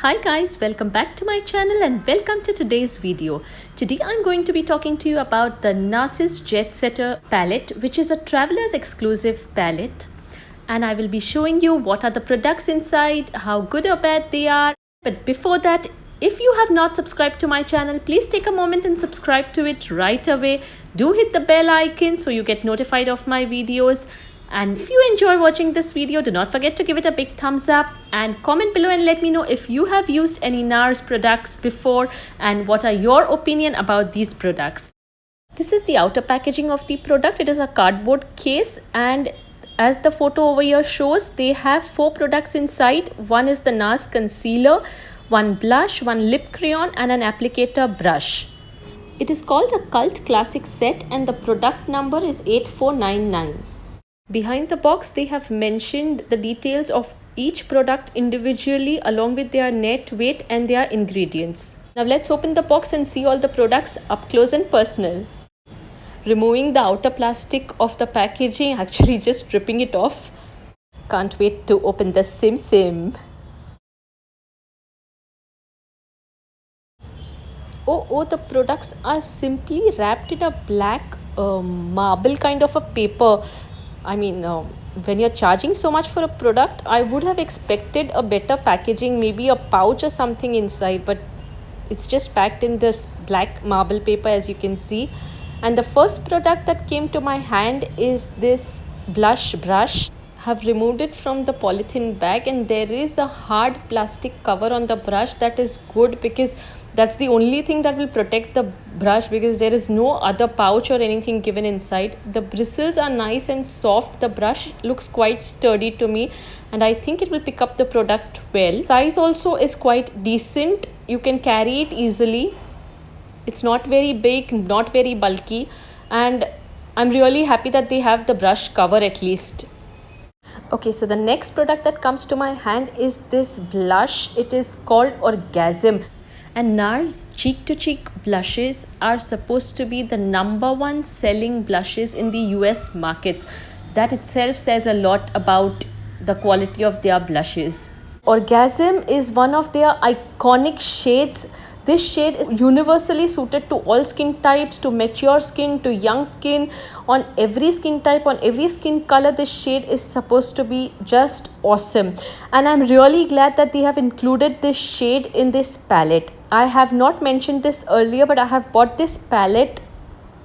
Hi guys, welcome back to my channel and welcome to today's video. Today I'm going to be talking to you about the Nars Jetsetter palette, which is a traveler's exclusive palette. And I will be showing you what are the products inside, how good or bad they are. But before that, if you have not subscribed to my channel, please take a moment and subscribe to it right away. Do hit the bell icon so you get notified of my videos. And if you enjoy watching this video, do not forget to give it a big thumbs up and comment below and let me know if you have used any Nars products before and what are your opinion about these products. This is the outer packaging of the product. It is a cardboard case, and as the photo over here shows, they have 4 products inside. One is the Nars concealer, one blush, one lip crayon and an applicator brush. It is called a cult classic set and the product number is 8499. Behind the box, they have mentioned the details of each product individually along with their net weight and their ingredients. Now let's open the box and see all the products up close and personal. Removing the outer plastic of the packaging, actually just ripping it off. Can't wait to open the sim. Oh, the products are simply wrapped in a black marble kind of a paper. I mean, when you're charging so much for a product, I would have expected a better packaging, maybe a pouch or something inside, but it's just packed in this black marble paper, as you can see. And the first product that came to my hand is this blush brush. Have removed it from the polythene bag, and there is a hard plastic cover on the brush. That is good because that's the only thing that will protect the brush, because there is no other pouch or anything given inside. The bristles are nice and soft. The brush looks quite sturdy to me and I think it will pick up the product well. Size also is quite decent. You can carry it easily. It's not very big, not very bulky, and I'm really happy that they have the brush cover at least. Okay, so the next product that comes to my hand is this blush. It is called Orgasm. And Nars cheek to cheek blushes are supposed to be the #1 selling blushes in the US markets. That itself says a lot about the quality of their blushes. Orgasm is one of their iconic shades. This shade is universally suited to all skin types, to mature skin, to young skin, on every skin type, on every skin color. This shade is supposed to be just awesome. And I'm really glad that they have included this shade in this palette. I have not mentioned this earlier, but I have bought this palette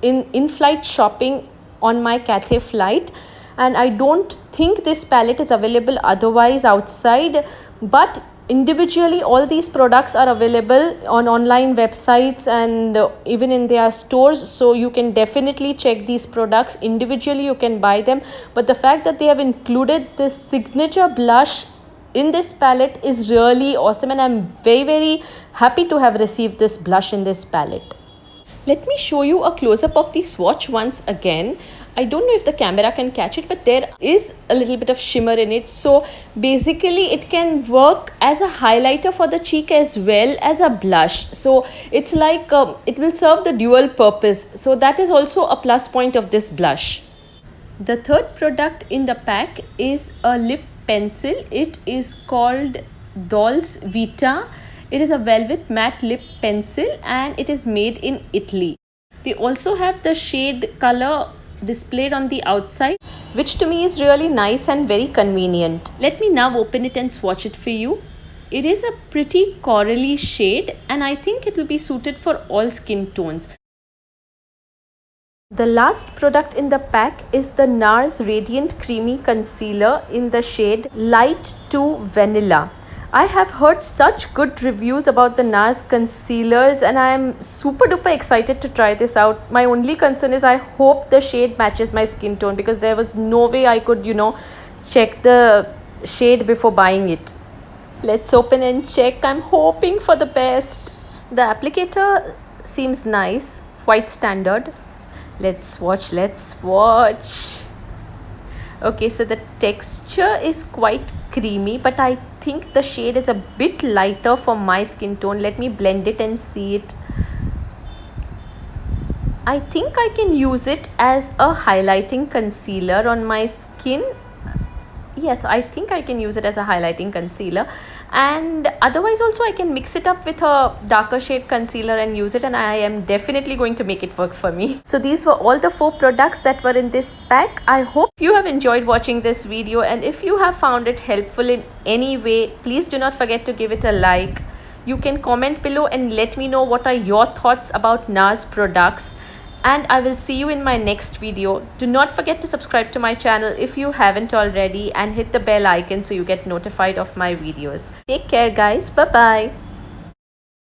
in in-flight shopping on my Cathay flight. And I don't think this palette is available otherwise outside, but individually all these products are available on online websites and even in their stores, so you can definitely check these products individually. You can buy them, but the fact that they have included this signature blush in this palette is really awesome, and I'm very happy to have received this blush in this palette. Let me show you a close-up of the swatch once again. I don't know if the camera can catch it, but there is a little bit of shimmer in it. So basically it can work as a highlighter for the cheek as well as a blush. So it's like it will serve the dual purpose. So that is also a plus point of this blush. The third product in the pack is a lip pencil. It is called Dolce Vita. It is a velvet matte lip pencil and it is made in Italy. They also have the shade color displayed on the outside, which to me is really nice and very convenient. Let me now open it and swatch it for you. It is a pretty corally shade and I think it will be suited for all skin tones. The last product in the pack is the Nars Radiant Creamy Concealer in the shade Light to Vanilla. I have heard such good reviews about the Nars concealers and I am super duper excited to try this out. My only concern is I hope the shade matches my skin tone, because there was no way I could, check the shade before buying it. Let's open and check. I'm hoping for the best. The applicator seems nice, quite standard. Let's swatch. Okay, so the texture is quite creamy, but I think the shade is a bit lighter for my skin tone. Let me blend it and see it. I think I can use it as a highlighting concealer on my skin. Yes, I think I can use it as a highlighting concealer. And otherwise also I can mix it up with a darker shade concealer and use it, and I am definitely going to make it work for me. So these were all the 4 products that were in this pack. I hope you have enjoyed watching this video, and if you have found it helpful in any way, please do not forget to give it a like. You can comment below and let me know what are your thoughts about NARS products, and I will see you in my next video. Do not forget to subscribe to my channel if you haven't already, and hit the bell icon so you get notified of my videos. Take care guys. Bye bye.